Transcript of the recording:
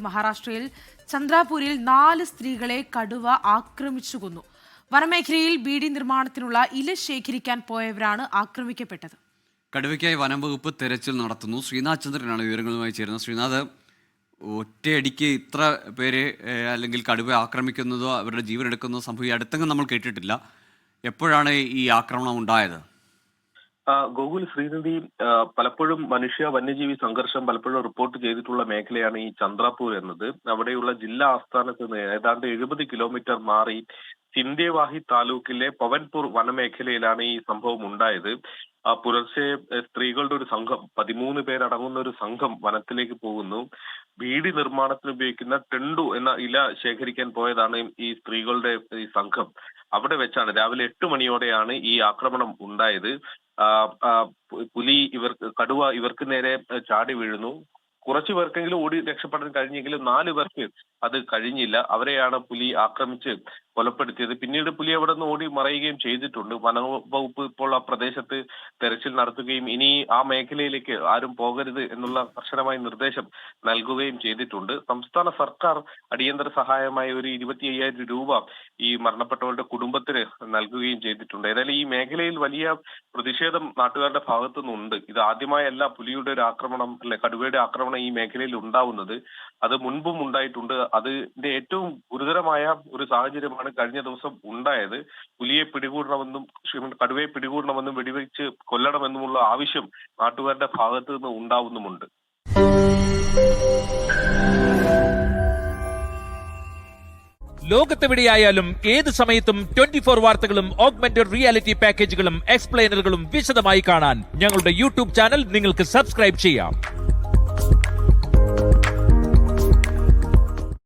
മഹാരാഷ്ട്രയിൽ ചന്ദ്രാപൂരിൽ 4 സ്ത്രീകളെ കടുവ ആക്രമിച്ചു കൊന്നു. വനമേഖലയിൽ ബീഡി നിർമ്മാണത്തിനുള്ള ഇല ശേഖരിക്കാൻ പോയവരാണ് ആക്രമിക്കപ്പെട്ടത്. കടുവയ്ക്കായി വനംവകുപ്പ് തെരച്ചിൽ നടത്തുന്നു. ശ്രീനാഥ് ചന്ദ്രനാണ് വിവരങ്ങളുമായി ചേരുന്നത്. ശ്രീനാഥ്, ഒറ്റയടിക്ക് ഇത്ര പേര് അല്ലെങ്കിൽ കടുവ ആക്രമിക്കുന്നതോ അവരുടെ ജീവൻ എടുക്കുന്നതോ സംഭവം ഈ അടുത്തെങ്കിലും നമ്മൾ കേട്ടിട്ടില്ല. എപ്പോഴാണ് ഈ ആക്രമണം ഉണ്ടായത്? ഗോകുൽ, ശ്രീനിധി, പലപ്പോഴും മനുഷ്യ വന്യജീവി സംഘർഷം പലപ്പോഴും റിപ്പോർട്ട് ചെയ്തിട്ടുള്ള മേഖലയാണ് ഈ ചന്ദ്രാപൂർ എന്നത്. അവിടെയുള്ള ജില്ലാ ആസ്ഥാനത്ത് നിന്ന് ഏതാണ്ട് 70 കിലോമീറ്റർ മാറി ചിന്തേവാഹി താലൂക്കിലെ പവൻപൂർ വനമേഖലയിലാണ് ഈ സംഭവം ഉണ്ടായത്. പുലർച്ചെ സ്ത്രീകളുടെ ഒരു സംഘം, 13 പേരടങ്ങുന്ന ഒരു സംഘം വനത്തിലേക്ക് പോകുന്നു. ബീഡി നിർമ്മാണത്തിന് ഉപയോഗിക്കുന്ന ടെണ്ടു എന്ന ഇല ശേഖരിക്കാൻ പോയതാണ് ഈ സ്ത്രീകളുടെ ഈ സംഘം. അവിടെ വെച്ചാണ് രാവിലെ 8 മണിയോടെയാണ് ഈ ആക്രമണം ഉണ്ടായത്. കടുവ ഇവർക്ക് നേരെ ചാടി വീഴുന്നു. കുറച്ചു പേർക്കെങ്കിലും ഓടി രക്ഷപ്പെടാൻ കഴിഞ്ഞെങ്കിലും 4 പേർക്ക് അത് കഴിഞ്ഞില്ല. അവരെയാണ് പുലി ആക്രമിച്ച് കൊലപ്പെടുത്തിയത്. പിന്നീട് പുലി അവിടെ നിന്ന് ഓടി മറയുകയും ചെയ്തിട്ടുണ്ട്. വനംവകുപ്പ് ഇപ്പോൾ ആ പ്രദേശത്ത് തെരച്ചിൽ നടത്തുകയും ഇനി ആ മേഖലയിലേക്ക് ആരും പോകരുത് എന്നുള്ള കർശനമായ നിർദ്ദേശം നൽകുകയും ചെയ്തിട്ടുണ്ട്. സംസ്ഥാന സർക്കാർ അടിയന്തര സഹായമായ ഒരു 25,000 രൂപ ഈ മരണപ്പെട്ടവരുടെ കുടുംബത്തിന് നൽകുകയും ചെയ്തിട്ടുണ്ട്. ഏതായാലും ഈ മേഖലയിൽ വലിയ പ്രതിഷേധം നാട്ടുകാരുടെ ഭാഗത്തു നിന്നുണ്ട്. ഇത് ആദ്യമായല്ല പുലിയുടെ ഒരു ആക്രമണം, അല്ലെ കടുവയുടെ ആക്രമണം ഈ മേഖലയിൽ ഉണ്ടാവുന്നത്. അത് മുൻപും ഉണ്ടായിട്ടുണ്ട്. അതിന്റെ ഏറ്റവും ഗുരുതരമായ ഒരു സാഹചര്യമാണ് കഴിഞ്ഞ ദിവസം ഉണ്ടായത്. പുലിയെ പിടികൂടണമെന്നും കടുവയെ പിടികൂടണമെന്നും വെടിവെച്ച് കൊല്ലണമെന്നുമുള്ള ആവശ്യം നാട്ടുകാരുടെ ഭാഗത്തു നിന്ന് ഉണ്ടാവുന്നുമുണ്ട്. ലോകത്തെവിടെയായാലും ഏത് സമയത്തും 24 വാർത്തകളും ഓഗ്മെന്റഡ് റിയാലിറ്റി പാക്കേജുകളും എക്സ്പ്ലെയിനറുകളും വിശദമായി കാണാൻ ഞങ്ങളുടെ യൂട്യൂബ് ചാനൽ നിങ്ങൾക്ക് സബ്സ്ക്രൈബ് ചെയ്യാം.